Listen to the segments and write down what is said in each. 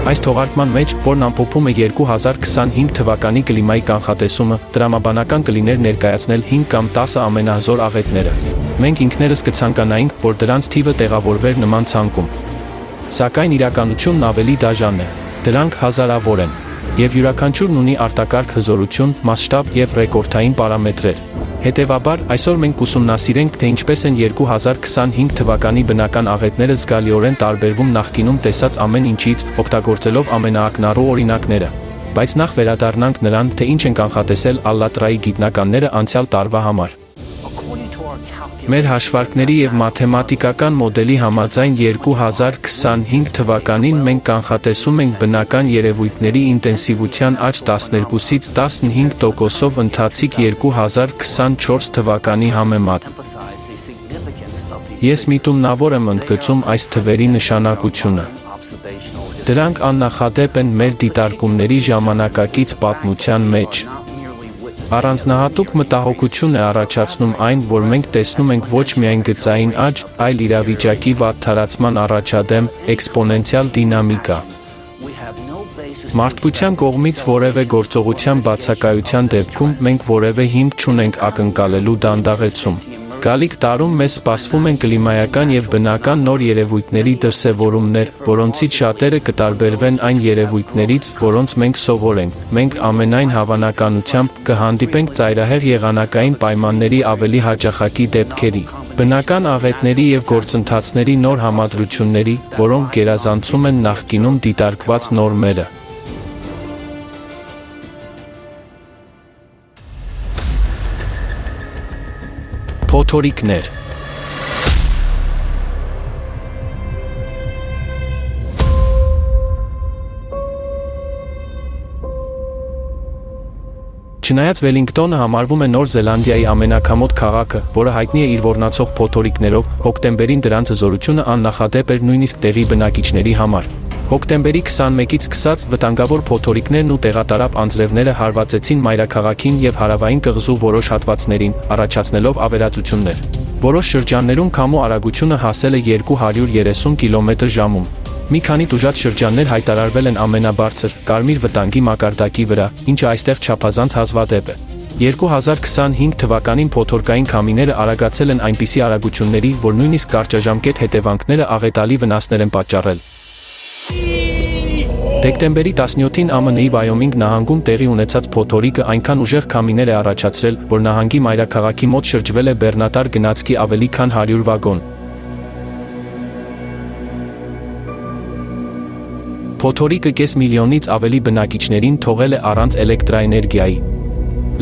Այս թողարկման մեջ, որն ամփոփում է 2025 թվականի կլիմայի կանխատեսումը, տրամաբանական կլիներ ներկայացնել 5 կամ 10 ամենահզոր աղետները։ Մենք ինքներս կցանկանայինք, որ դրանց թիվը տեղավորվեր նման ցանկում։ Սակայն իրականությունն ավելի դաժան է։ Դրանք հազարավոր են։ Եվ յուրաքանչյուրն ունի արտակարգ հզորություն, մասշտաբ և ռեկորդային պարամետրեր։ Հետևաբար, այսօր մենք կուսումնասիրենք, թե ինչպես են 2025 թվականի բնական աղետները զգալիորեն տարբերվում նախկինում տեսած ամեն ինչից, օգտագործելով ամենաակնառու օրինակները։ Բայց նախ վերադառնանք նրան, թե ինչ են կանխատեսել Ալլատրայի գիտնականները անցյալ տարվա համար։ Մեր հաշվարկների և մաթեմատիկական մոդելի համաձայն 2025 թվականին մենք կանխատեսում ենք բնական երևույթների ինտենսիվության աճ 12-ից 15%-ով ընթացիկ 2024 թվականի համեմատ։ Ես միտումնավոր եմ ընդգծում այս թվերի նշանակությունը։ Դրանք աննախադեպ են մեր դիտարկումների ժամանակակից պատմության մեջ։ Առանձնահատուկ մտահոգություն է առաջացնում այն, որ մենք տեսնում ենք ոչ միայն գծային աճ, այլ իրավիճակի վատթարացման առաջադեմ էքսպոնենցիալ դինամիկա։ Մարդկության կողմից որևէ գործողության բացակայության դեպքում մենք որևէ հիմք չունենք ակնկալելու դանդաղեցում։ Գալիք տարում մեզ սպասվում են կլիմայական և բնական նոր երևույթների դրսևորումներ, որոնցից շատերը կտարբերվեն այն երևույթներից, որոնց մենք սովոր ենք։ Մենք ամենայն հավանականությամբ կհանդիպենք ծայրահեղ եղանակային պայմանների ավելի հաճախակի դեպքերի, բնական աղետների և գործընթացների նոր համադրությունների, որոնք գերազանցում են նախկինում դիտարկված նորմերը։ Փոթորիկներ։ Չնայած Վելինգտոնը համարվում է Նոր Զելանդիայի ամենաքամոտ քաղաքը, որը հայտնի է իր ոռնացող փոթորիկներով, հոկտեմբերին դրանց հզորությունը աննախադեպ էր նույնիսկ տեղի բնակիչների համար։ Հոկտեմբերի 21-ից սկսած վտանգավոր փոթորիկներն ու տեղատարապ անձրևները հարվածեցին մայրաքաղաքին և հարավային կղզու որոշ հատվածներին, առաջացնելով ավերածություններ։ Որոշ շրջաններում քամու արագությունը հասել է 230 կմ/ժ։ Մի քանի տուժած շրջաններ հայտարարվել են ամենաբարձր, կարմիր վտանգի մակարդակի վրա, ինչը այստեղ չափազանց հազվադեպ է։ 2025 թվականին փոթորկային քամիները արագացել են այնպիսի արագությունների, որ նույնիսկ կարճաժամկետ հետևանքները աղետալի վնասներ են պատճառել։ Դեկտեմբերի 17-ին ԱՄՆ-ի Վայոմինգ նահանգում տեղի ունեցած փոթորիկը այնքան ուժեղ քամիներ է առաջացրել, որ նահանգի մայրաքաղաքի մոտ շրջվել է բեռնատար գնացքի ավելի քան 100 վագոն։ Փոթորիկը կես միլիոնից ավելի բնակիչներին թողել է առանց էլեկտրաէներգիայի։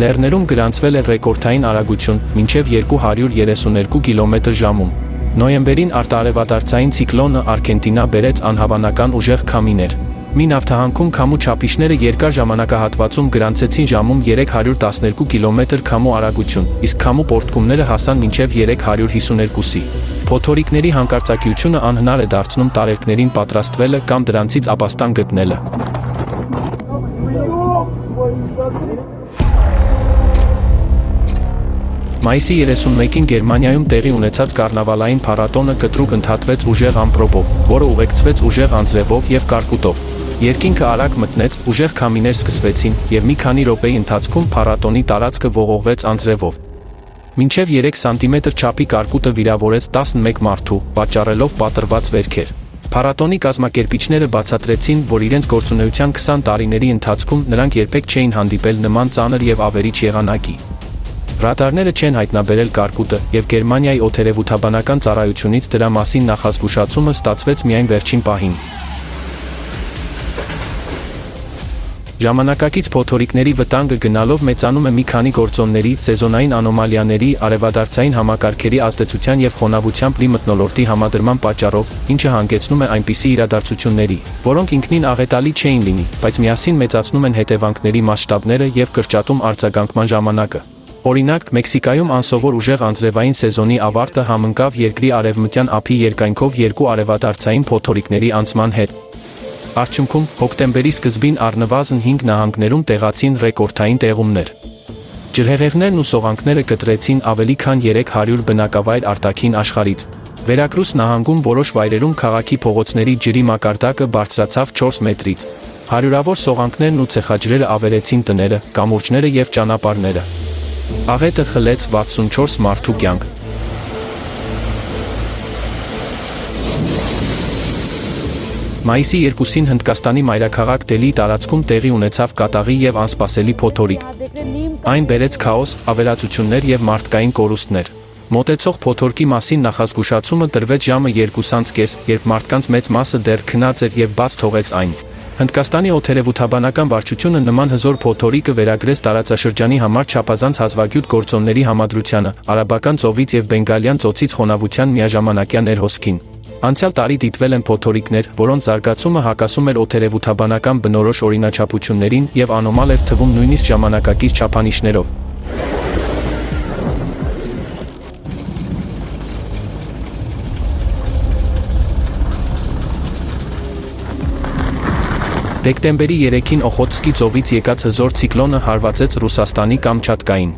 Լեռներում գրանցվել է ռեկորդային արագություն՝ մինչև 232 կմ/ժ։ Նոյեմբերին արտարևադարձային ցիկլոնը Արգենտինա բերեց անհավանական ուժեղ քամիներ։ Մի նավթահանքում քամու չափիչները երկար ժամանակահատվածում գրանցեցին ժամում 312 կմ քամու արագություն, իսկ քամու պոռթկումները հասան մինչև 352-ի։ Փոթորիկների հանկարծակիությունը անհնար է դարձնում տարերկներին պատրաստվելը կամ դրանցից ապաստան գտնելը։ Մայիսի 31-ին Գերմանիայում տեղի ունեցած կառնավալային փառատոնը կտրուկ ընդհատվեց ուժեղ ամպրոպով, որը ուղեկցվեց ուժեղ անձրևով և կարկուտով։ Երկինքը արագ մտնեց, ուժեղ քամիներ սկսվեցին, և մի քանի րոպեի ընթացքում փառատոնի տարածքը ողողվեց անձրևով։ Մինչև 3 սանտիմետր չափի կարկուտը վիրավորեց 11 մարդու, պատճառելով պատռված վերքեր։ Փառատոնի կազմակերպիչները բացատրեցին, որ իրենց գործունեության 20 տարիների ընթացքում նրանք երբեք չէին հանդիպել նման ծանր և ավերիչ եղանակի։ Ռադարները չեն հայտնաբերել կարկուտը, և Գերմանիայի օդերևութաբանական ծառայությունից դրա մասին նախազգուշացումը ստացվեց միայն վերջին պահին։ Ժամանակակից փոթորիկների վտանգը գնալով մեծանում է մի քանի գործոնների, սեզոնային անոմալիաների, արևադարձային համակարգերի ազդեցության և խոնավությամբ լի մթնոլորտի համադրման պատճառով, ինչը հանգեցնում է այնպիսի իրադարձությունների, որոնք ինքնին աղետալի չէին լինի, բայց միասին մեծացնում են հետևանքների մասշտաբները և կրճատում արձագանքման ժամանակը։ Օրինակ, Մեքսիկայում անսովոր ուժեղ անձրևային սեզոնի ավարտը համընկավ երկրի արևմտյան ափի երկայնքով երկու արևադարձային փոթորիկների անցման հետ։ Արդյունքում, հոկտեմբերի սկզբին առնվազն 5 նահանգներում տեղացին ռեկորդային տեղումներ։ Ջրհեղեղներն ու սողանքները կտրեցին ավելի քան 300 բնակավայր արտաքին աշխարհից։ Վերակրուս նահանգում որոշ վայրերում քաղաքի փողոցների ջրի մակարդակը բարձրացավ 4 մետրից։ Հարյուրավոր սողանքներն ու ցեխաջրերը ավերեցին տները, կամուրջները եւ ճանապարհները։ Աղետը խլեց 64 մարդու կյանք։ Մայիսի 2-ին Հնդկաստանի մայրաքաղաք Դելիի տարածքում տեղի ունեցավ կատաղի եւ անսպասելի փոթորիկ։ Այն բերեց քաոս, ավերածություններ եւ մարդկային կորուստներ։ Մոտեցող փոթորկի մասին նախազգուշացումը տրվեց ժամը 2:30, երբ մարդկանց մեծ մասը դեռ քնած էր եւ բաց թողեց այն։ Հնդկաստանի օդերևութաբանական վարչությունը նման հզոր փոթորիկը վերագրեց տարածաշրջանի համար չափազանց հազվագյուտ գործոնների համադրությանը, Արաբական ծովից եւ Բենգալյան ծոցից խոնավության միաժամանակյա ներհոսքին։ Անցյալ տարի դիտվել են փոթորիկներ, որոնց զարգացումը հակասում էր օդերևութաբանական բնորոշ օրինաչափություններին եւ անոմալ էր թվում նույնիսկ ժամանակակից չափանիշներով։ Դեկտեմբերի 3-ին Օխոտսկի ծովից եկած հզոր ցիկլոնը հարվածեց Ռուսաստանի Կամչատկային։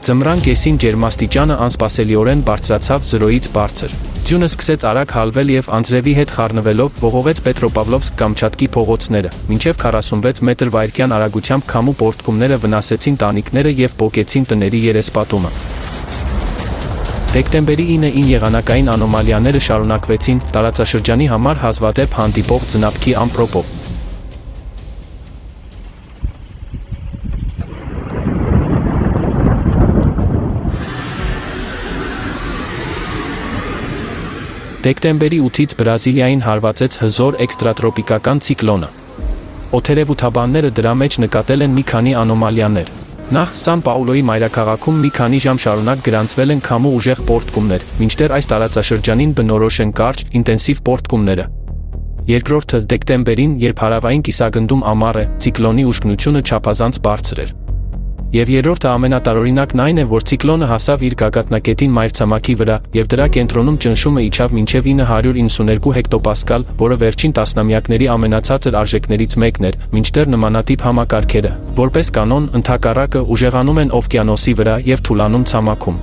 Ձմռան կեսին ջերմաստիճանը անսպասելիորեն բարձրացավ 0-ից բարձր։ Ձյունը սկսեց արագ հալվել եւ անձրևի հետ խառնվելով ողողեց Պետրոպավլովսկ-Կամչատկի փողոցները, մինչև 46 մետր/վայրկյան արագությամբ քամու պոռթկումները վնասեցին տանիքները եւ պոկեցին տների երեսպատումը։ Դեկտեմբերի 9-ին եղանակային անոմալիաները շարունակվեցին, տարածաշրջանի համար հազվադեպ հանդիպող ձնապքի ամպրոպով։ Դեկտեմբերի 8-ից Բրազիլիային հարվածեց հզոր էքստրատրոպիկական ցիկլոնը։ Օդերևութաբանները դրա մեջ նկատել են մի քանի անոմալիաներ։ Նախ Սան Պաուլոյի մայրաքաղաքում մի քանի ժամ շարունակ գրանցվել են քամու ուժեղ պոռթկումներ, մինչդեռ այս տարածաշրջանին բնորոշ են կարճ, ինտենսիվ պոռթկումները։ Երկրորդը դեկտեմբերին, երբ հարավային կիսագնդում ամառ է, ցիկլոնի ուժգնությունը չափազանց բարձր էր։ Եվ երրորդը ամենատարօրինակն այն է, որ ցիկլոնը հասավ իր գագաթնակետին մայրցամաքի վրա, եւ դրա կենտրոնում ճնշումը իջավ մինչև 992 հեկտոպասկալ, որը վերջին տասնամյակների ամենացածր արժեքներից մեկն էր, մինչդեռ նմանատիպ համակարգերը, որպես կանոն, ընդհակառակը, ուժեղանում են օվկիանոսի վրա եւ թուլանում ցամաքում։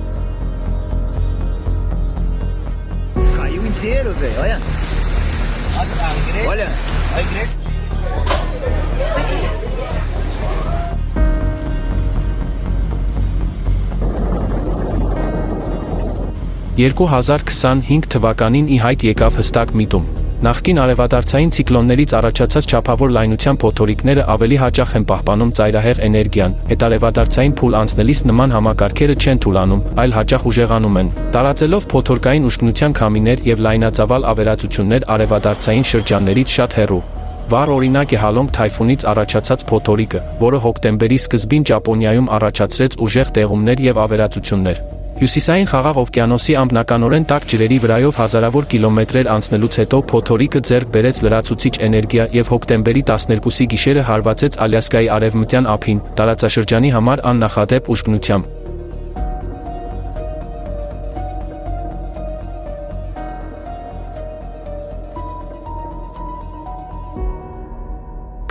«2025 թվականին ի հայտ եկավ հստակ միտում։ Նախկին արևադարձային ցիկլոններից առաջացած չափավոր լայնության փոթորիկները ավելի հաճախ են պահպանում ծայրահեղ էներգիան, հետարևադարձային փուլ անցնելիս նման համակարգերը չեն թուլանում, այլ հաճախ ուժեղանում են, տարածելով փոթորկային ուժգնության քամիներ եւ լայնածավալ ավերածություններ արևադարձային շրջաններից շատ հեռու։ Վառ օրինակ է Հալոնգ թայֆունից առաջացած փոթորիկը, որը հոկտեմբերի սկզբին Ճապոնիայում առաջացրեց ուժեղ տեղումներ եւ ավերածություններ։ Հյուսիսային Խաղաղ օվկիանոսի ամբնականորեն տաք ջրերի վրայով հազարավոր կիլոմետրեր անցնելուց հետո փոթորիկը ձեռք բերեց լրացուցիչ էներգիա եւ հոկտեմբերի 12-ի գիշերը հարվածեց Ալյասկայի արևմտյան ափին, տարածաշրջանի համար աննախադեպ ուժգնությամբ։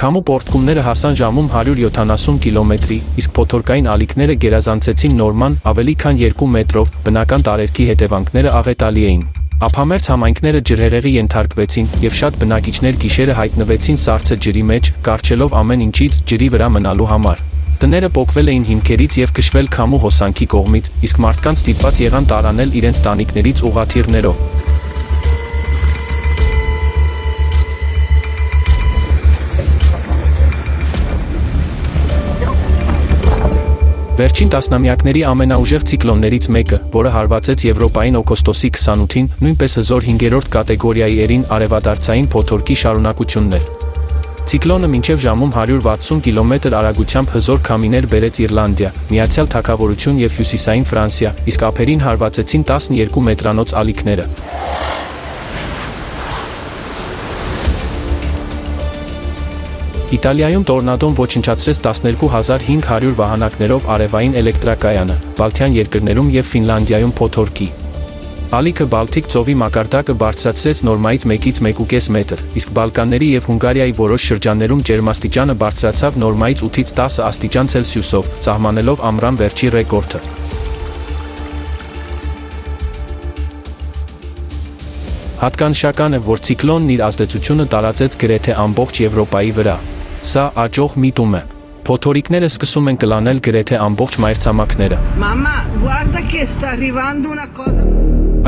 Քամու պոռթկումները հասան ժամում 170 կիլոմետրի, իսկ փոթորկային ալիքները գերազանցեցին նորման ավելի քան 2 մետրով, բնական տարերքի հետևանքները աղետալի էին։ Ափամերձ համայնքները ջրհեղեղի ենթարկվեցին, եւ շատ բնակիչներ գիշերը հայտնվեցին սառցե ջրի մեջ, կառչելով ամեն ինչից ջրի վրա մնալու համար։ Տները պոկվել էին հիմքերից եւ քշվել քամու հոսանքի կողմից, իսկ մարդկանց ստիպված եղան տարանել իրենց տանիքներից ուղղաթիռներով։ Վերջին տասնամյակների ամենաուժեղ ցիկլոններից մեկը, որը հարվածեց Եվրոպային օգոստոսի 28-ին, նույնպես հզոր 5-րդ կատեգորիայի երին արևադարձային փոթորկի շարունակությունն էր։ Ցիկլոնը մինչև ժամում 160 կմ արագությամբ հզոր քամիներ բերեց Իռլանդիա, Միացյալ Թագավորություն եւ Հյուսիսային Ֆրանսիա, իսկ ափերին հարվածեցին 12 մետրանոց ալիքները։ Իտալիայում տորնադոն ոչնչացրեց 12500 վահանակներով արևային էլեկտրակայանը, Բալթյան երկրներում եւ Ֆինլանդիայում փոթորկի ալիքը Բալթիկ ծովի մակարդակը բարձրացրեց նորմայից 1-ից 1.5 մետր, իսկ Բալկանների եւ Հունգարիայի որոշ շրջաններում ջերմաստիճանը բարձրացավ նորմայից 8-ից 10 աստիճան Ցելսիուսով, սահմանելով ամռան վերջի ռեկորդը։ Հատկանշական է, որ ցիկլոնն իր ազդեցությունը տարածեց գրեթե ամբողջ Եվրոպայի վրա։ Սա աճող միտում է։ Փոթորիկները սկսում են կլանել գրեթե ամբողջ մայրցամաքները։ Mamma, guarda che sta arrivando una cosa.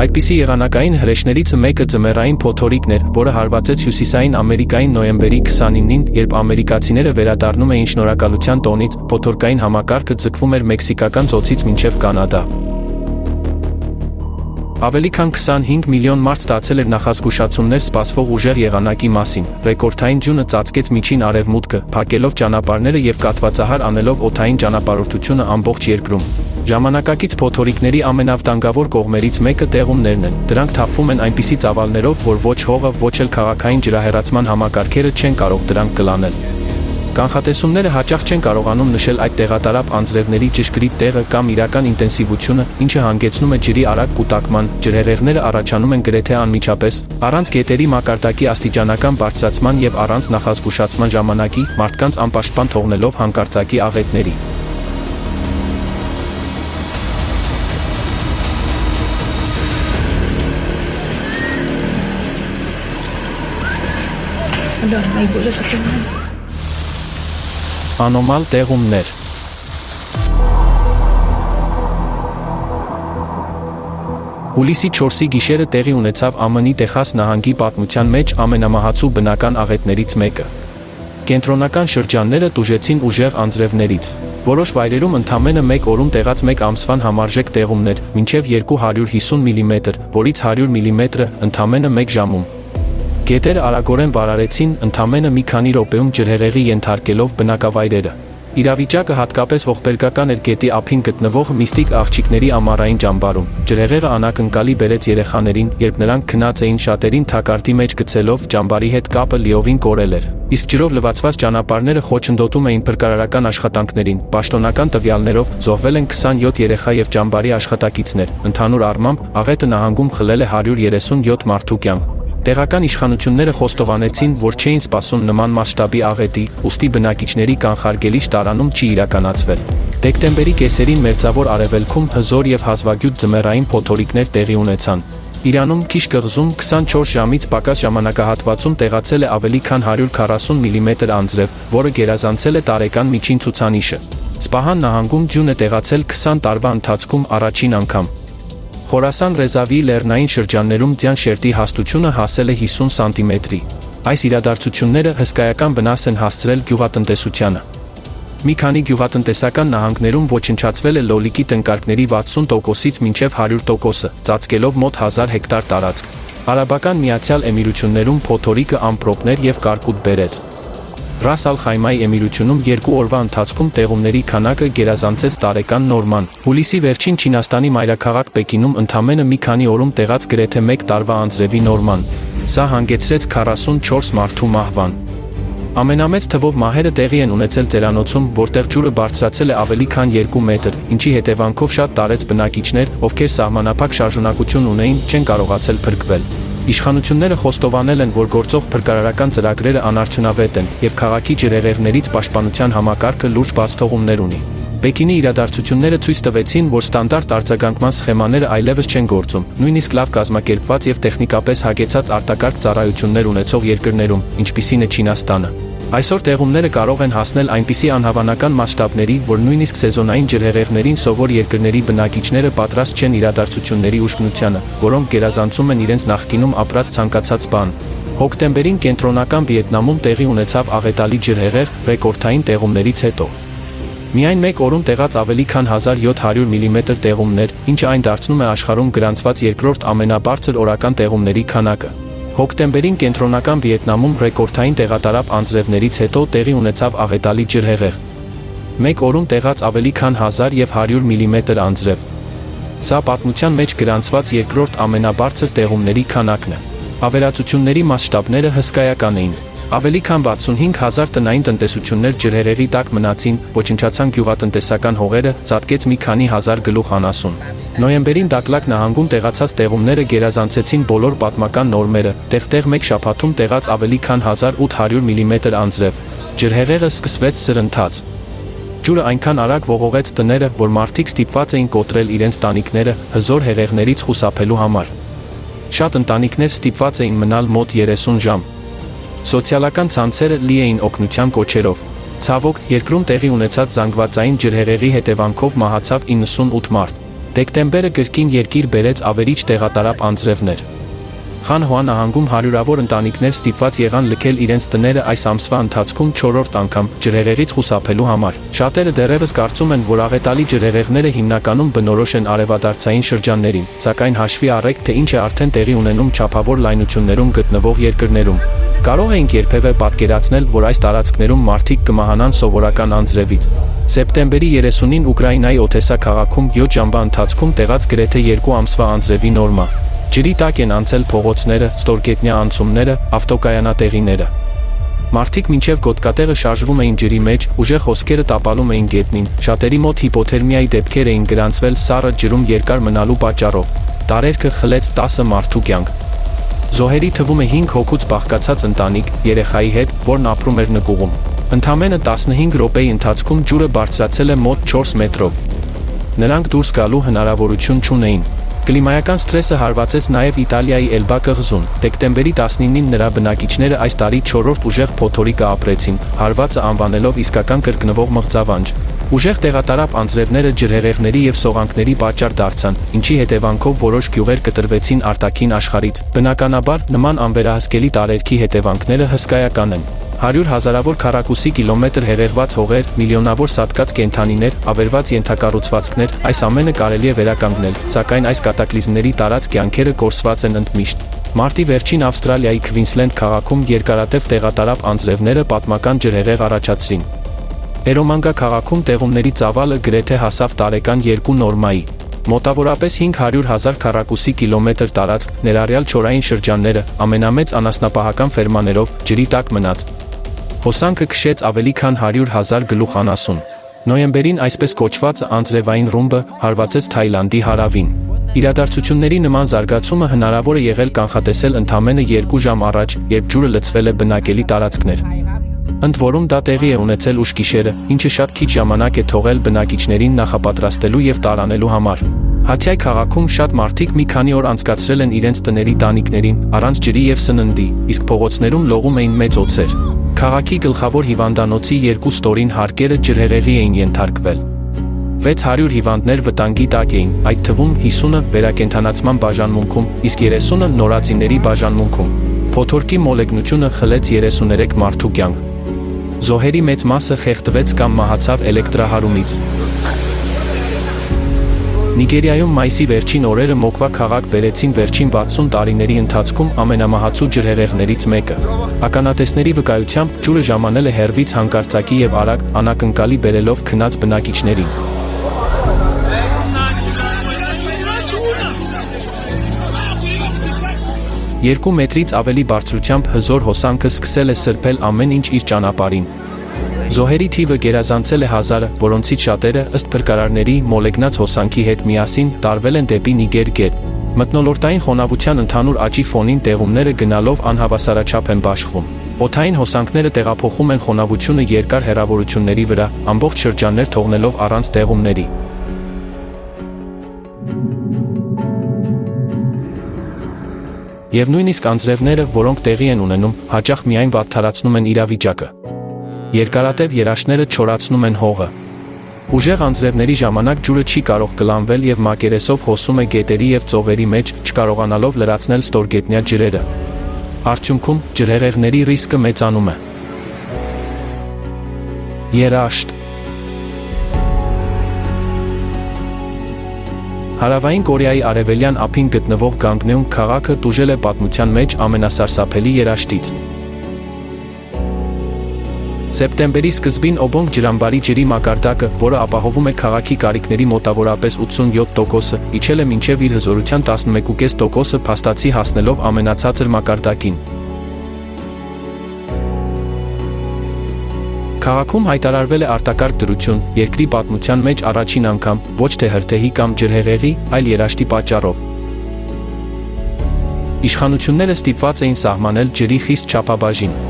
Այդպիսի եղանակային հրեշներից մեկը ձմեռային փոթորիկն էր, որը հարվածեց Հյուսիսային Ամերիկային նոյեմբերի 29-ին, երբ ամերիկացիները վերադառնում էին շնորհակալության տոնից, փոթորկային համակարգը ձգվում էր Մեքսիկական ծոցից մինչև Կանադա։ Ավելի քան 25 միլիոն մարդ ստացել էր նախազգուշացումներ սպասվող ուժեղ եղանակի մասին։ Ռեկորդային ձյունը ծածկեց միջին արևմուտքը, փակելով ճանապարհները եւ կաթվածահար անելով օդային ճանապարհորդությունը ամբողջ երկրում։ Ժամանակակից փոթորիկների ամենավտանգավոր կողմերից մեկը տեղումներն են։ Դրանք թափվում են այնպիսի ծավալներով, որ ոչ հողը, ոչ էլ քաղաքային ջրահեռացման համակարգերը չեն կարող դրանք կլանել։ Կանխատեսումները հաճախ չեն կարողանում նշել այդ տեղատարապ անձրևների ճշգրիտ տեղը կամ իրական ինտենսիվությունը, ինչը հանգեցնում է ջրի արագ կուտակման։ Ջրհեղեղները առաջանում են գրեթե անմիջապես, առանց գետերի մակարդակի աստիճանական բարձրացման եւ առանց նախազգուշացման ժամանակի, մարդկանց անպաշտպան թողնելով հանկարծակի աղետների։ Անոմալ տեղումներ։ Հուլիսի 4-ի գիշերը տեղի ունեցավ ԱՄՆ-ի Տեխաս նահանգի պատմության մեջ ամենամահացու բնական աղետներից մեկը։ Կենտրոնական շրջանները տուժեցին ուժեղ անձրևներից։ Որոշ վայրերում ընդամենը մեկ օրում տեղած մեկ ամսվան համարժեք տեղումներ, մինչև 250 մմ, որից 100 մմ ընդամենը մեկ ժամում։ Գետերը արագորեն վարարեցին, ընդամենը մի քանի րոպեում ջրհեղեղի ենթարկելով բնակավայրերը։ Իրավիճակը հատկապես ողբերգական էր գետի ափին գտնվող միստիկ աղջիկների ամառային ճամբարում։ Ջրհեղեղը անակնկալի բերեց երեխաներին, երբ նրանք քնած էին, շատերին թակարդի մեջ գցելով, ճամբարի հետ կապը լիովին կորել էր։ Իսկ ջրով լվացված ճանապարհները խոչընդոտում էին փրկարարական աշխատանքներին։ Պաշտոնական տվյալներով զոհվել են 27 երեխա եւ ճամբարի աշխատակիցներ։ Ընդհանուր առմամբ, աղետը նահանգում խլել է 137 մարդու կյանք։ Տեղական իշխանությունները խոստովանեցին, որ չէին սպասում նման մասշտաբի աղետի, ուստի բնակիչների կանխարգելիչ տարանում չի իրականացվել։ Դեկտեմբերի կեսերին Մերձավոր Արևելքում հզոր եւ հազվագյուտ ձմեռային փոթորիկներ տեղի ունեցան։ Իրանում Քիշ կղզում 24 ժամից պակաս ժամանակահատվածում տեղացել է ավելի քան 140 մմ անձրև, որը գերազանցել է տարեկան միջին ցուցանիշը։ Սպահան նահանգում ձյուն է տեղացել 20 տարվա ընթացքում առաջին անգամ։ Խորասան Ռեզավի լեռնային շրջաններում ձյան շերտի հաստությունը հասել է 50 սանտիմետրի։ Այս իրադարձությունները հսկայական վնաս են հասցրել գյուղատնտեսությանը։ Մի քանի գյուղատնտեսական նահանգներում ոչնչացվել է լոլիկի տնկարկների 60%-ից մինչև 100%-ը, ծածկելով մոտ 1000 հեկտար տարածք։ Արաբական Միացյալ Էմիրություններում փոթորիկը ամպրոպներ եւ կարկուտ բերեց։ Ռաս Ալ Խայմայի Էմիրությունում 2 օրվա ընթացքում տեղումների քանակը գերազանցեց տարեկան նորման։ Հուլիսի վերջին Չինաստանի մայրաքաղաք Պեկինում ընդամենը մի քանի օրում տեղաց գրեթե 1 տարվա անձրևի նորման։ Սա հանգեցրեց 44 մարդու մահվան։ Ամենամեծ թվով մահերը տեղի են ունեցել ծերանոցում, որտեղ ջուրը բարձրացել է ավելի քան 2 մետր, ինչի հետևանքով շատ տարեց բնակիչներ, ովքեր սահմանափակ շարժունակություն ունեին, չեն կարողացել փրկվել։ Իշխանությունները խոստովանել են, որ գործող փրկարարական ծրագրերը անարդյունավետ են, եւ քաղաքի ջրհեղեղներից պաշտպանության համակարգը լուրջ բացթողումներ ունի։ Պեկինի իրադարձությունները ցույց տվեցին, որ ստանդարտ արձագանքման սխեմաները այլևս չեն գործում, նույնիսկ լավ կազմակերպված եւ տեխնիկապես հագեցած արտակարգ ծառայություններ ունեցող երկրներում, ինչպիսին է Չինաստանը։ Այսօր տեղումները կարող են հասնել այնպիսի անհավանական մասշտաբների, որ նույնիսկ սեզոնային ջրհեղեղներին սովոր երկրների բնակիչները պատրաստ չեն իրադարձությունների ուժգնությանը, որոնք գերազանցում են իրենց նախկինում ապրած ցանկացած բան։ Հոկտեմբերին կենտրոնական Վիետնամում տեղի ունեցավ աղետալի ջրհեղեղ ռեկորդային տեղումներից հետո։ Միայն մեկ օրում տեղաց ավելի քան 1700 մմ տեղումներ, ինչը այն դարձնում է աշխարհում գրանցված երկրորդ ամենաբարձր օրական տեղումների քանակը։ Հոկտեմբերին կենտրոնական Վիետնամում ռեկորդային տեղատարապ անձրևներից հետո տեղի ունեցավ աղետալի ջրհեղեղ։ Մեկ օրում տեղաց ավելի քան 1100 մմ անձրև։ Սա պատմության մեջ գրանցված երկրորդ ամենաբարձր տեղումների քանակն է։ Ավերածությունների մասշտաբները հսկայական էին։ Ավելի քան 65,000 տնային տնտեսություններ ջրհեղեղի տակ մնացին, ոչնչացան գյուղատնտեսական հողերը, ծածկեց մի քանի հազար գլուխ անասուն։ Նոյեմբերին Դակլակ նահանգում տեղացած տեղումները գերազանցեցին բոլոր պատմական նորմերը, տեղ-տեղ մեկ շաբաթում տեղաց ավելի քան 1800 մմ անձրև։ Ջրհեղեղը սկսվեց սրընթաց։ Ջուրը այնքան արագ ողողեց տները, որ մարդիկ ստիպված էին կոտրել իրենց տանիքները հզոր հեղեղներից խուսափելու համար։ Շատ ընտանիքներ ստիպված էին մնալ մոտ 30 ժամ։ Սոցիալական ցանցերը լի էին օգնության կոչերով։ Ցավոք, երկրում տեղի ունեցած զանգվածային ջրհեղեղի հետևանքով մահացավ 98 մարդ։ Դեկտեմբերը կրկին երկիր բերեց ավերիչ տեղատարապ անձրևներ։ Խան Հուան նահանգում հարյուրավոր ընտանիքներ ստիպված եղան լքել իրենց տները այս ամսվա ընթացքում 4-րդ անգամ ջրհեղեղից խուսափելու համար։ Շատերը դեռևս կարծում են, որ աղետալի ջրհեղեղները հիմնականում բնորոշ են արևադարձային շրջաններին, սակայն հաշվի առեք, թե ինչ է արդեն տեղի ունենում չափավոր լայնություններում գտնվող երկրներում։ Կարող էինք երբևէ պատկերացնել, որ այս տարածքներում մարդիկ կմահանան սովորական անձրևից։ Սեպտեմբերի 30-ին Ուկրաինայի Օդեսա քաղաքում 7 ժամվա ընթացքում տեղաց գրեթե 2 ամսվա անձրևի նորմա։ Ջրի տակ են անցել փողոցները, ստորգետնյա անցումները, ավտոկայանատեղիները։ Մարդիկ մինչև գոտկատեղը շարժվում էին ջրի մեջ, ուժեղ հոսքերը տապալում էին գետնին, շատերի մոտ հիպոթերմիայի դեպքեր էին գրանցվել սառը ջրում երկար մնալու պատճառով։ Տարերքը խլեց 10 մարդու կյանք։ Զոհերի թվում է 5 հոգուց բաղկացած ընտանիք, երեխայի հետ, որն ապրում էր նկուղում։ Ընդամենը 15 րոպեի ընթացքում ջուրը բարձրացել է մոտ 4 մետրով։ Նրանք դուրս գալու հնարավորություն չունեին։ Կլիմայական սթրեսը հարվածեց նաև Իտալիայի Էլբա կղզուն։ Դեկտեմբերի 19-ին նրա բնակիչները այս տարի 4-րդ ուժեղ փոթորիկը ապրեցին, հարվածը անվանելով իսկական կրկնվող մղձավանջ։ Ուժեղ տեղատարապ անձրևները ջրհեղեղների և սողանքների պատճառ դարձան, ինչի հետևանքով որոշ գյուղեր կտրվեցին արտաքին աշխարհից։ Բնականաբար, նման անվերահսկելի տարերքի հետևանքները հսկայական են։ 100 հազարավոր քառակուսի կիլոմետր հեղեղված հողեր, միլիոնավոր սատկած կենդանիներ, ավերված ենթակառուցվածքներ, այս ամենը կարելի է վերականգնել, սակայն այս կատակլիզմների տարած կյանքերը կորսված են ընդմիշտ։ Մարտի վերջին Ավստրալիայի Քվինսլենդ քաղաքում երկարատև տեղատարապ անձրևները պատմական ջրհեղեղ առաջացրին։ Էրոմանգա քաղաքում տեղումների ծավալը գրեթե հասավ տարեկան 2 նորմայի։ Մոտավորապես 500,000 քառակուսի կիլոմետր տարածք, ներառյալ չորային շրջանները, ամենամեծ անասնապահական ֆերմաներով, ջրի տակ մնաց։ Հոսանքը քշեց ավելի քան 100,000 գլուխ անասուն։ Նոյեմբերին այսպես կոչվածը անձրևային ռումբը հարվածեց Թայլանդի հարավին։ Իրադարձությունների նման զարգացումը հնարավոր է եղել կանխատեսել ընդամենը 2 ժամ առաջ, երբ ջուրը լցվել է բնակելի տարածքներ։ Ընդ որում դա տեղի է ունեցել ուշ գիշերը, ինչը շատ քիչ ժամանակ է թողել բնակիչներին նախապատրաստելու և տարանելու համար։ Հաթյայ քաղաքում շատ մարդիկ մի քանի օր անցկացրել են իրենց տների տանիքներին, առանց ջրի և սննդի, իսկ փողոցներում լողում էին մեծ օձեր։ Քաղաքի գլխավոր հիվանդանոցի 2 ստորին հարկերը ջրհեղեղի էին ենթարկվել։ 600 հիվանդներ վտանգի տակ էին, այդ թվում 50-ը վերակենդանացման բաժանմունքում, իսկ 30-ը նորածինների բաժանմունքում։ Փոթորկի մոլեգնությունը խլեց 33 մարդու կյանք։ Զոհերի մեծ մասը խեղդվեց կամ մահացավ էլեկտրահարումից։ Նիգերիայում մայիսի վերջին օրերը Մոկվա քաղաք բերեցին վերջին 60 տարիների ընթացքում ամենամահացու ջրհեղեղներից մեկը։ Ականատեսների վկայությամբ ջուրը ժամանել է հեռվից հանկարծակի և արագ, անակնկալի բերելով քնած բնակիչներին։ 2 մետրից ավելի բարձրությամբ հզոր հոսանքը սկսել է սրբել ամեն ինչ իր ճանապարհին։ Զոհերի թիվը գերազանցել է 1000-ը, որոնցից շատերը, ըստ փրկարարների, մոլեգնած հոսանքի հետ միասին տարվել են դեպի Նիգեր գետ։ Մթնոլորտային խոնավության ընդհանուր աճի ֆոնին տեղումները գնալով անհավասարաչափ են բաշխվում։ Օդային հոսանքները տեղափոխում են խոնավությունը երկար հեռավորությունների վրա, ամբողջ շրջաններ թողնելով առանց տեղումների։ Եվ նույնիսկ անձրևները, որոնք տեղի են ունենում, հաճախ միայն վատթարացնում են իրավիճակը։ Երկարատև երաշտները չորացնում են հողը։ Ուժեղ անձրևների ժամանակ ջուրը չի կարող կլանվել և մակերեսով հոսում է գետերի և ծովերի մեջ, չկարողանալով լրացնել ստորգետնյա ջրերը։ Արդյունքում, ջրհեղեղների ռիսկը մեծանում է։ Երաշտ։ Հարավային Կորեայի արևելյան ափին գտնվող Գանգնեում քաղաքը տուժել է պատմության մեջ ամենասարսափելի երաշտից։ Սեպտեմբերի սկզբին Օբոնգ ջրամբարի ջրի մակարդակը, որը ապահովում է քաղաքի կարիքների մոտավորապես 87%-ը, իջել է մինչև իր հզորության 11.5%-ը փաստացի հասնելով ամենացածր մակարդակին։ Քաղաքում հայտարարվել է արտակարգ դրություն, երկրի պատմության մեջ առաջին անգամ, ոչ թե հրդեհի կամ ջրհեղեղի, այլ երաշտի պատճառով։ Իշխանությունները ստիպված էին սահմանել ջրի խիստ չափաբաժին։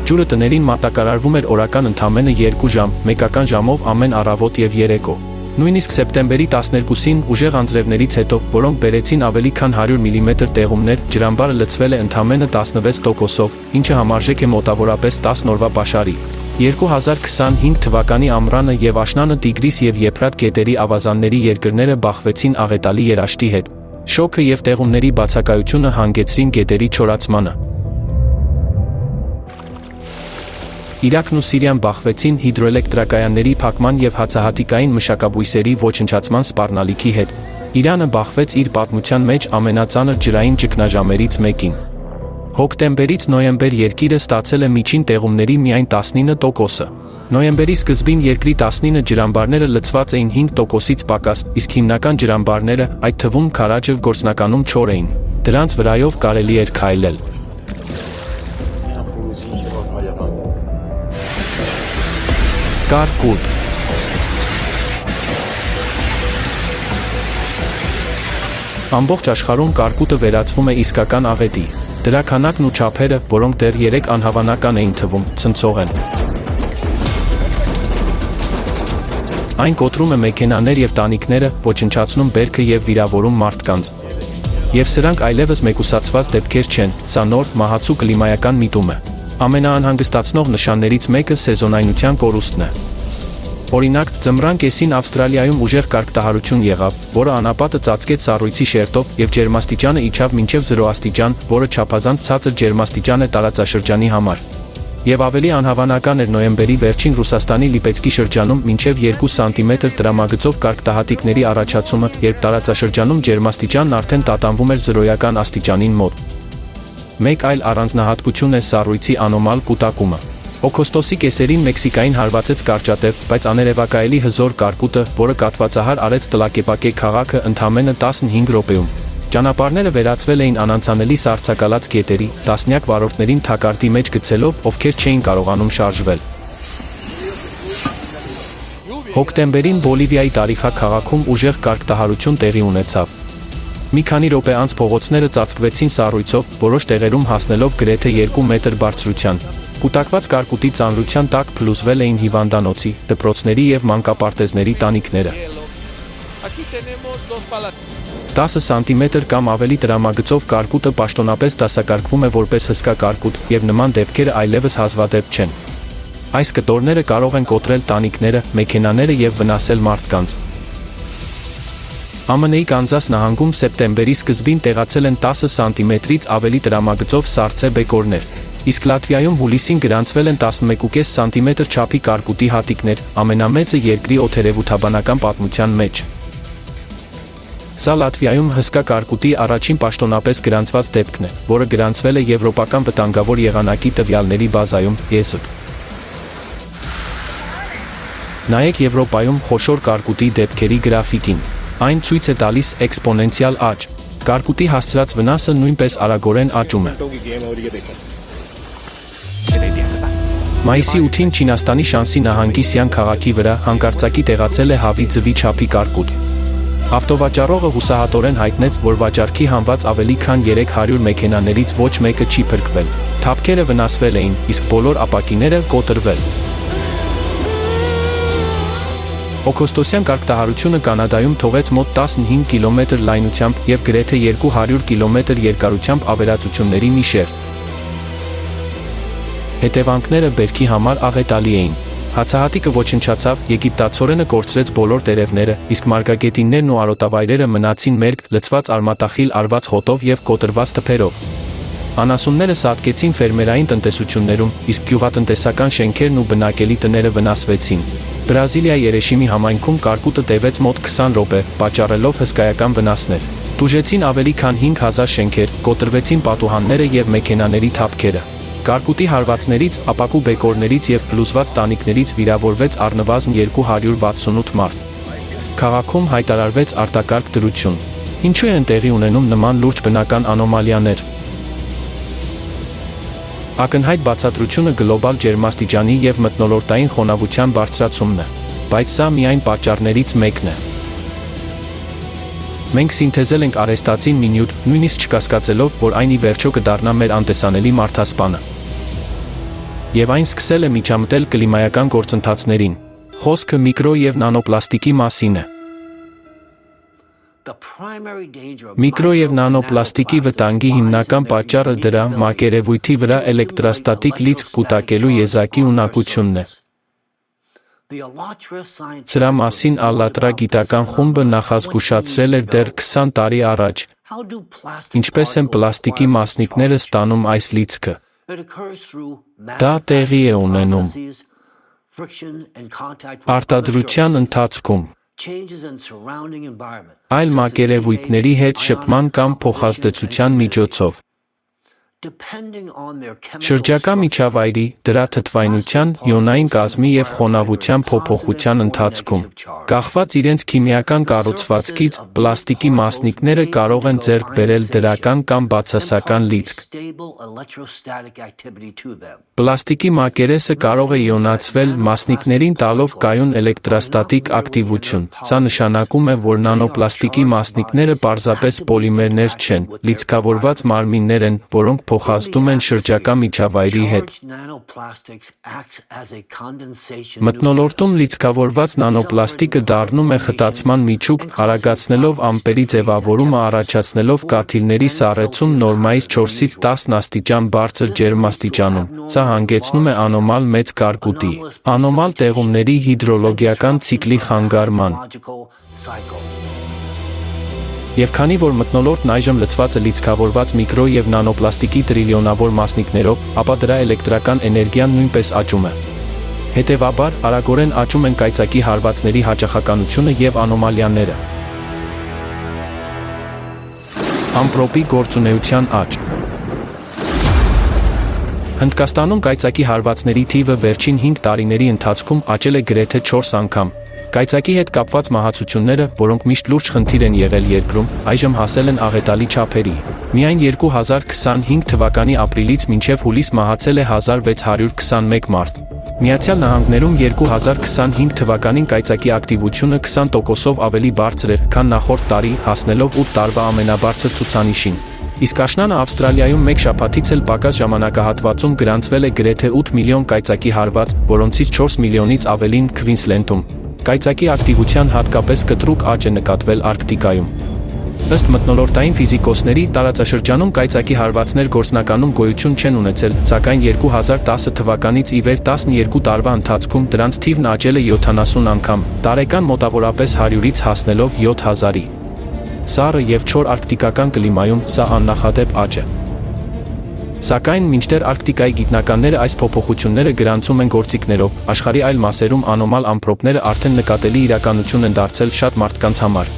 Ջուրը տներին մատակարարվում էր օրական ընդամենը 2 ժամ, մեկական ժամով ամեն առավոտ և երեկո։ Նույնիսկ սեպտեմբերի 12-ին ուժեղ անձրևներից հետո, որոնք բերեցին ավելի քան 100 մմ տեղումներ, ջրամբարը լցվել է ընդամենը 16%-ով, ինչը համարժեք է մոտավորապես 10 օրվա պաշարի։ 2025 թվականի ամռանը եւ աշնանը Տիգրիս եւ Եփրատ գետերի ավազանների երկրները բախվեցին աղետալի երաշտի հետ։ Շոկը եւ տեղումների բացակայությունը հանգեցրին գետերի չորացմանը։ Իրաքն ու Սիրիան բախվեցին հիդրոէլեկտրակայանների փակման եւ հացահատիկային մշակաբույսերի ոչնչացման սպառնալիքի հետ։ Իրանը բախվեց իր պատմության մեջ ամենածանր ջրային ճգնաժամերից մեկին։ Հոկտեմբերից նոյեմբեր երկիրը ստացել է միջին տեղումների միայն 19%-ը։ Նոյեմբերի սկզբին երկրի 19 ջրամբարները լցված էին 5%-ից պակաս, իսկ հիմնական ջրամբարները, այդ թվում Քարաջը, գործնականում չոր էին։ Դրանց վրայով կարելի էր քայլել։ Կարկուտ։ Ամբողջ աշխարհում կարկուտը վերածվում է իսկական աղետի։ Դրա քանակն ու չափերը, որոնք դեռ 3 անհավանական էին թվում, ցնցող են։ Այն կոտրում է մեքենաներ եւ տանիքները, ոչնչացնում բերքը եւ վիրավորում մարդկանց։ Եվ սրանք այլևս մեկուսացված դեպքեր չեն, սա նոր, մահացու կլիմայական միտում է։ Ամենաանհանգստացնող նշաններից մեկը սեզոնայնության կորուստն է։ Օրինակ, ձմռան կեսին Ավստրալիայում ուժեղ կարգտահարություն եղավ, որը անապատը ծածկեց սառույցի շերտով եւ ջերմաստիճանը իջավ մինչեւ 0 աստիճան, որը չափազանց ցածր ջերմաստիճան է տարածաշրջանի համար։ Եվ ավելի անհավանական էր նոյեմբերի վերջին Ռուսաստանի Լիպեցկի շրջանում մինչև 2 սանտիմետր տրամագծով կարգտահատիկների առաջացումը, երբ տարածաշրջանում ջերմաստիճանն արդեն տատանվում էր 0-ական աստիճանին մոտ։ Մեկ այլ առանձնահատկություն է սառույցի անոմալ կուտակումը։ Օգոստոսի կեսերին Մեքսիկային հարվածեց կարճատև, բայց աներևակայելի հզոր կարկուտը, որը կաթվածահար արեց Տլակեպակե քաղաքը ընդամենը 15 րոպեում։ Ճանապարհները վերածվել էին անանցանելի սառցակալած գետերի, տասնյակ վարորդներին թակարդի մեջ գցելով, ովքեր չէին կարողանում շարժվել։ Հոկտեմբերին Բոլիվիայի Տարիխա քաղաքում ուժեղ կարգտահարություն տեղի ունեցավ։ Մի քանի րոպե անց փողոցները ծածկվեցին սառույցով, որոշ տեղերում հասնելով գրեթե 2 մետր բարձրության։ Կուտակված կարկուտի ծանրության տակ փլուզվել էին հիվանդանոցի, դպրոցների եւ մանկապարտեզների տանիքները։ 10 սանտիմետր կամ ավելի տրամագծով կարկուտը պաշտոնապես դասակարգվում է որպես հսկա կարկուտ, եւ նման դեպքերը այլևս հազվադեպ չեն։ Այս կտորները կարող են կոտրել տանիքները, մեքենաները եւ վնասել մարդկանց։ ԱՄՆ-ի Կանզաս նահանգում սեպտեմբերի սկզբին տեղացել են 10 սանտիմետրից ավելի տրամագծով սառցե բեկորներ, իսկ Լատվիայում հուլիսին գրանցվել են 11.5 սանտիմետր չափի կարկուտի հատիկներ, ամենամեծը երկրի օդերևութաբանական պատմության մեջ։ Սա Լատվիայում հսկա կարկուտի առաջին պաշտոնապես գրանցված դեպքն է, որը գրանցվել է Եվրոպական վտանգավոր եղանակի տվյալների բազայում (ESC)։ Նայեք Եվրոպայում խոշոր կարկուտի դեպքերի գրաֆիկին։ Այն ցույց է տալիս էքսպոնենցիալ աճ։ Կարկուտի հասցրած վնասը նույնպես արագորեն աճում է։ Մայիսի 8-ին Չինաստանի Շանսի նահանգի Սիան քաղաքի վրա հանկարծակի տեղացել է հավի ձվի չափի կարկուտ։ Ավտովաճառողը հուսահատորեն հայտնեց, որ վաճառքի հանված ավելի քան 300 մեքենաներից ոչ մեկը չի փրկվել։ Թափքերը վնասվել էին, իսկ բոլոր ապակիները կոտրվել։ Օգոստոսյան կարգտահարությունը Կանադայում թողեց մոտ 15 կիլոմետր լայնությամբ եւ գրեթե 200 կիլոմետր երկարությամբ ավերածությունների մի շերտ։ Հետևանքները բերքի համար աղետալի էին։ Հացահատիկը ոչնչացավ, եգիպտացորենը կորցրեց բոլոր տերևները, իսկ մարգագետիններն ու արոտավայրերը մնացին մերկ, լցված արմատախիլ արված խոտով եւ կոտրված թփերով։ Անասունները սատկեցին ֆերմերային տնտեսություններում, իսկ գյուղատնտեսական շենքերն ու բնակելի տները վնասվեցին։ Բրազիլիայի Երեշիմի համայնքում կարկուտը տևեց մոտ 20 րոպե, պատճառելով հսկայական վնասներ։ Տուժեցին ավելի քան 5000 շենքեր, կոտրվեցին պատուհանները եւ մեքենաների թափքերը։ Կարկուտի հարվածներից, ապակու բեկորներից եւ փլուզված տանիքներից վիրավորվեց առնվազն 268 մարդ։ Քաղաքում հայտարարվեց արտակարգ դրություն։ Ինչու են տեղի ունենում նման լուրջ բնական անոմալիաներ։ Ակնհայտ բացատրությունը գլոբալ ջերմաստիճանի եւ մթնոլորտային խոնավության բարձրացումն է, բայց սա միայն պատճառներից մեկն է։ Մենք սինթեզել ենք արհեստացին մի նյութ, նույնիսկ չկասկածելով, որ այն ի վերջո կդառնա մեր անտեսանելի մարդասպանը։ Եվ այն սկսել է միջամտել կլիմայական գործընթացներին։ Խոսքը միկրո եւ նանոպլաստիկի մասին է։ Միկրո եւ նանոպլաստիկի վտանգի հիմնական պատճառը դրա մակերևույթի վրա էլեկտրաստատիկ լիցք կուտակելու եզակի ունակությունն է։ Սրա մասին Ալլատրա գիտական խումբը նախազգուշացրել էր դեռ 20 տարի առաջ։ Ինչպես են պլաստիկի մասնիկները ստանում այս լիցքը։ Դա տեղի է ունենում արտադրության ընթացքում, այլ մակերևույթների հետ շփման կամ փոխազդեցության միջոցով։ Շրջակա միջավայրի, դրա թթվայնության, իոնային կազմի և խոնավության փոփոխության ընթացքում, կախված իրենց քիմիական կառուցվածքից, պլաստիկի մասնիկները կարող են ձեռք բերել դրական կամ բացասական լիցք։ Պլաստիկի մակերեսը կարող է իոնացվել մասնիկներին տալով կայուն էլեկտրաստատիկ ակտիվություն։ Սա նշանակում է, որ նանոպլաստիկի մասնիկները պարզապես պոլիմերներ չեն, լիցքավորված մարմիններ են, որոնք փոխազդում են շրջակա միջավայրի հետ։ Մթնոլորտում լիցքավորված նանոպլաստիկը դառնում է խտացման միջուկ, արագացնելով ամպերի ձևավորումը, առաջացնելով կաթիլների սառեցում նորմայից 4-ից 10 աստիճան բարձր ջերմաստիճանում։ Սա հանգեցնում է անոմալ մեծ կարկուտի, անոմալ տեղումների հիդրոլոգիական ցիկլի խանգարման։ Եվ քանի որ մթնոլորտն այժմ լցված է լիցքավորված միկրո և նանոպլաստիկի տրիլիոնավոր մասնիկներով, ապա դրա էլեկտրական էներգիան նույնպես աճում է։ Հետևաբար, արագորեն աճում են կայծակի հարվածների հաճախականությունը և անոմալիաները։ Ամպրոպի գործունեության աճ։ Հնդկաստանում կայծակի հարվածների թիվը վերջին 5 տարիների ընթացքում աճել է գրեթե 4 անգամ։ Կայծակի հետ կապված մահացությունները, որոնք միշտ լուրջ խնդիր են եղել երկրում, այժմ հասել են աղետալի չափերի։ Միայն 2025 թվականի ապրիլից մինչև հուլիս մահացել է 1621 մարդ։ Միացյալ Նահանգներում 2025 թվականին կայծակի ակտիվությունը 20%-ով ավելի բարձր էր, քան նախորդ տարի, հասնելով 8 տարվա ամենաբարձր ցուցանիշին։ Իսկ աշնանը Ավստրալիայում մեկ շաբաթից էլ պակաս ժամանակահատվածում գրանցվել է գրեթե 8 միլիոն կայծակի հարված, որոնցից 4 միլիոնից ավելին Քվինսլենդում։ Կայծակի ակտիվության հատկապես կտրուկ աճ է նկատվել Արկտիկայում։ Ըստ մթնոլորտային ֆիզիկոսների, տարածաշրջանում կայծակի հարվածներ գործնականում գոյություն չեն ունեցել, սակայն 2010 թվականից ի վեր 12 տարվա ընթացքում դրանց թիվն աճել է 70 անգամ, տարեկան մոտավորապես 100-ից հասնելով 7000-ի։ Սառը և չոր արկտիկական կլիմայում սա աննախադեպ աճ է։ Սակայն մինչդեռ Արկտիկայի գիտնականները այս փոփոխությունները գրանցում են գործիքներով, աշխարհի այլ մասերում անոմալ ամպրոպները արդեն նկատելի իրականություն են դարձել շատ մարդկանց համար։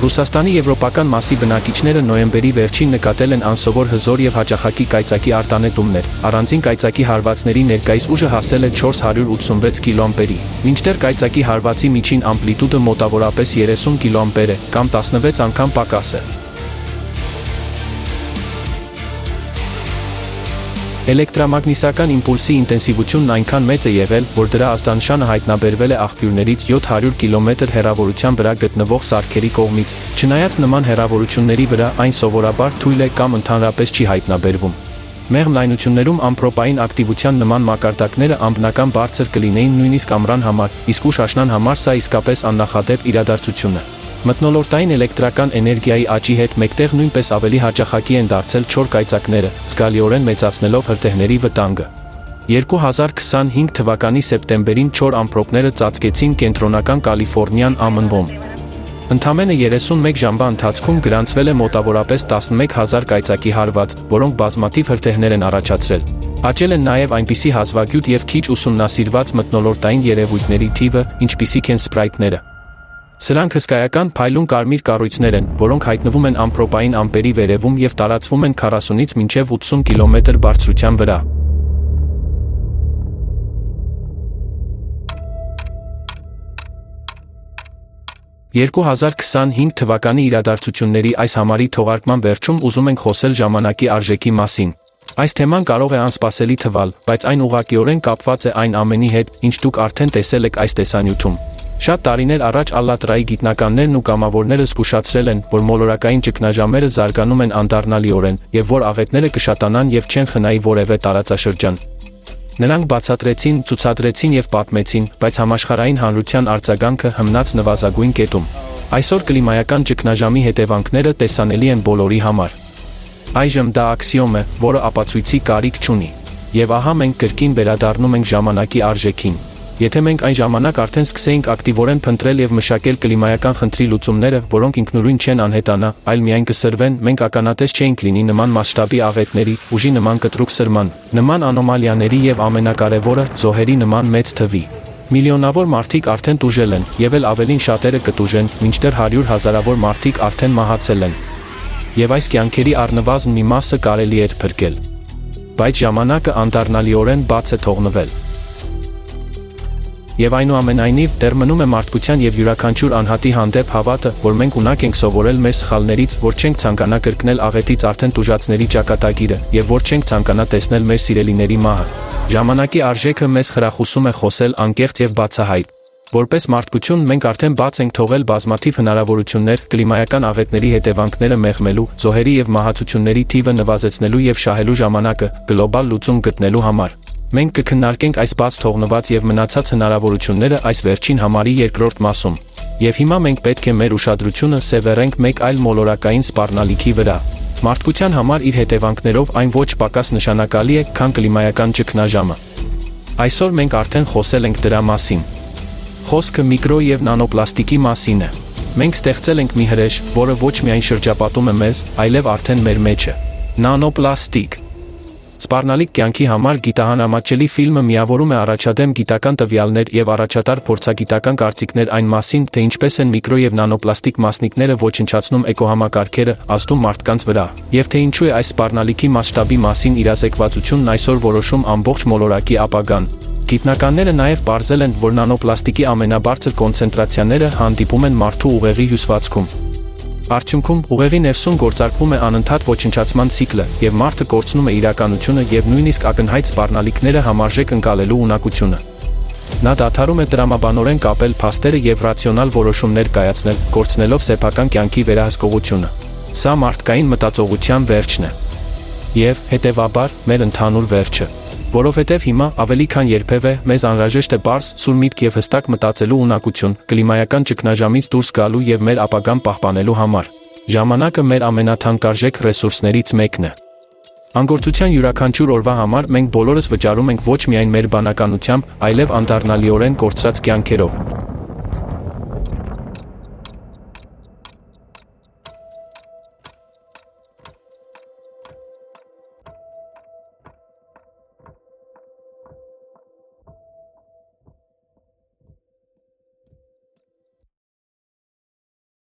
Ռուսաստանի եվրոպական մասի բնակիչները նոյեմբերի վերջին նկատել են անսովոր հզոր և հաճախակի կայծակի արտանետումներ, առանձին կայծակի հարվածների ներկայիս ուժը հասել է 486 կիլոամպերի, մինչդեռ կայծակի հարվածի միջին ամպլիտուդը մոտավորապես 30 կիլոամպեր է, կամ 16 անգամ պակաս է։ Էլեկտրամագնիսական իմպուլսի ինտենսիվությունն այնքան մեծ է եղել, որ դրա ազդանշանը հայտնաբերվել է աղբյուրներից 700 կիլոմետր հեռավորության վրա գտնվող սարքերի կողմից։ Չնայած նման հեռավորությունների վրա այն սովորաբար թույլ է կամ ընդհանրապես չի հայտնաբերվում։ Մեղմ լայնություններում ամպրոպային ակտիվության նման մակարդակները ամբնական բարձր կլինեին նույնիսկ ամռան համար, իսկ ուշ աշնան համար սա իսկապես աննախադեպ իրադարձություն է։ Մթնոլորտային էլեկտրական էներգիայի աճի հետ մեկտեղ նույնպես ավելի հաճախակի են դարձել չոր կայծակները, զգալիորեն մեծացնելով հրդեհների վտանգը։ 2025 թվականի սեպտեմբերին չոր ամպրոպները ծածկեցին կենտրոնական Կալիֆոռնիան ԱՄՆ-ում։ Ընդամենը 31 ժամվա ընթացքում գրանցվել է մոտավորապես 11000 կայծակի հարված, որոնք բազմաթիվ հրդեհներ են առաջացրել։ Աճել են նաև այնպիսի հազվագյուտ և քիչ ուսումնասիրված մթնոլորտային երևույթների թիվը, ինչպիսիք են սպրայթները։ Սրանք հսկայական փայլուն կարմիր կառույցներ են, որոնք հայտնվում են ամպրոպային ամպերի վերևում և տարածվում են 40-ից մինչև 80 կիլոմետր բարձրության վրա։ «2025 թվականի իրադարձությունների այս համարի թողարկման վերջում ուզում ենք խոսել ժամանակի արժեքի մասին։ Այս թեման կարող է անսպասելի թվալ, բայց այն ուղղակիորեն կապված է այն ամենի հետ, ինչ դուք արդեն տեսել եք այս տեսանյութում։ Շատ տարիներ առաջ Ալլատրայի գիտնականներն ու կամավորները զգուշացրել են, որ մոլորակային ճգնաժամերը զարգանում են անդառնալիորեն, և որ աղետները կշատանան և չեն խնայի որևէ տարածաշրջան։ Նրանք բացատրեցին, ցուցադրեցին եւ պատմեցին, բայց համաշխարհային հանրության արձագանքը հմնաց նվազագույն կետում։ Այսօր կլիմայական ճգնաժամի հետևանքները տեսանելի են բոլորի համար։ Այժմ դա աքսիոմ է, որը ապացույցի կարիք չունի։ Եվ ահա մենք կրկին վերադառնում ենք ժամանակի արժեքին։ Եթե մենք այն ժամանակ արդեն սկսեինք ակտիվորեն փնտրել եւ մշակել կլիմայական խնդրի լուծումները, որոնք ինքնուրույն չեն անհետանա, այլ միայն կսրվեն, մենք ականատես չէինք լինի նման մասշտաբի աղետների, ուժի նման կտրուկ սրման, նման անոմալիաների եւ ամենակարևորը՝ զոհերի նման մեծ թվի։ Միլիոնավոր մարդիկ արդեն տուժել են, եւ էլ ավելին շատերը կտուժեն, մինչդեռ 100 հազարավոր մարդիկ արդեն մահացել են։ Եվ այս կյանքերի առնվազն մի մասը կարելի էր փրկել։ Բայց ժամանակը անդառնալիորեն բաց է թողնվել։ Եվ այնուամենայնիվ դեռ մնում է մարդկության եւ յուրաքանչյուր անհատի հանդեպ հավատը, որ մենք ունակ ենք սովորել մեր սխալներից, որ չենք ցանկանա կրկնել աղետից արդեն տուժածների ճակատագիրը, եւ որ չենք ցանկանա տեսնել մեր սիրելիների մահը։ Ժամանակի արժեքը մեզ խրախուսում է խոսել անկեղծ եւ բացահայտ։ Որպես մարդկություն մենք արդեն բաց ենք թողել բազմաթիվ հնարավորություններ կլիմայական աղետների հետևանքները մեղմելու, զոհերի եւ մահացությունների թիվը նվազեցնելու եւ շահելու ժամանակը գլոբալ լուծում գտնելու համար։ Մենք կքննարկենք այս բաց թողնված եւ մնացած հնարավորությունները այս վերջին համարի երկրորդ մասում։ Եվ հիմա մենք պետք է մեր ուշադրությունը սևեռենք մեկ այլ մոլորակային սպառնալիքի վրա։ Մարդկության համար իր հետևանքներով այն ոչ պակաս նշանակալի է, քան կլիմայական ճգնաժամը։ Այսօր մենք արդեն խոսել ենք դրա մասին։ Խոսքը միկրո եւ նանոպլաստիկի մասին է։ Մենք ստեղծել ենք մի հրեշ, որը ոչ միայն շրջապատում է մեզ, այլև արդեն մեր մեջ է։ Նանոպլաստիկ։ Սպառնալիք կյանքի համար գիտահանամատչելի ֆիլմը միավորում է առաջադեմ գիտական տվյալներ եւ առաջատար փորձագիտական կարծիքներ այն մասին, թե ինչպես են միկրո եւ նանոպլաստիկ մասնիկները ոչնչացնում էկոհամակարգերը, ազդում մարդկանց վրա, եւ թե ինչու է այս սպառնալիքի մասշտաբի մասին իրազեկվածությունն այսօր որոշում ամբողջ մոլորակի ապագան։ Գիտնականները նաեւ ողջել են, որ նանոպլաստիկի ամենաբարձր կոնցենտրացիաները հանդիպում են մարդու ուղեղի հյուսվածքում։ Արդյունքում ուղեղի ներսում գործարկվում է անընդհատ ոչնչացման ցիկլը, եւ մարդը կորցնում է իրականությունը եւ նույնիսկ ակնհայտ սպառնալիքները համարժեք ընկալելու ունակությունը։ Նա դադարում է տրամաբանորեն կապել փաստերը եւ ռացիոնալ որոշումներ կայացնել, կորցնելով սեփական կյանքի վերահսկողությունը։ Սա մարդկային մտածողության վերջն է։ Եվ, հետեւաբար, մեր ընդհանուր վերջը։ Որովհետև հիմա ավելի քան երբևէ մեզ անհրաժեշտ է պարզ, սուր միտք եւ հստակ մտածելու ունակություն, կլիմայական ճգնաժամից դուրս գալու եւ մեր ապագան պահպանելու համար։ Ժամանակը մեր ամենաթանկարժեք ռեսուրսներից մեկն է։ Անգործության յուրաքանչյուր օրվա համար մենք բոլորս վճարում ենք ոչ միայն մեր բանականությամբ, այլև անդառնալիորեն կորցրած կյանքերով։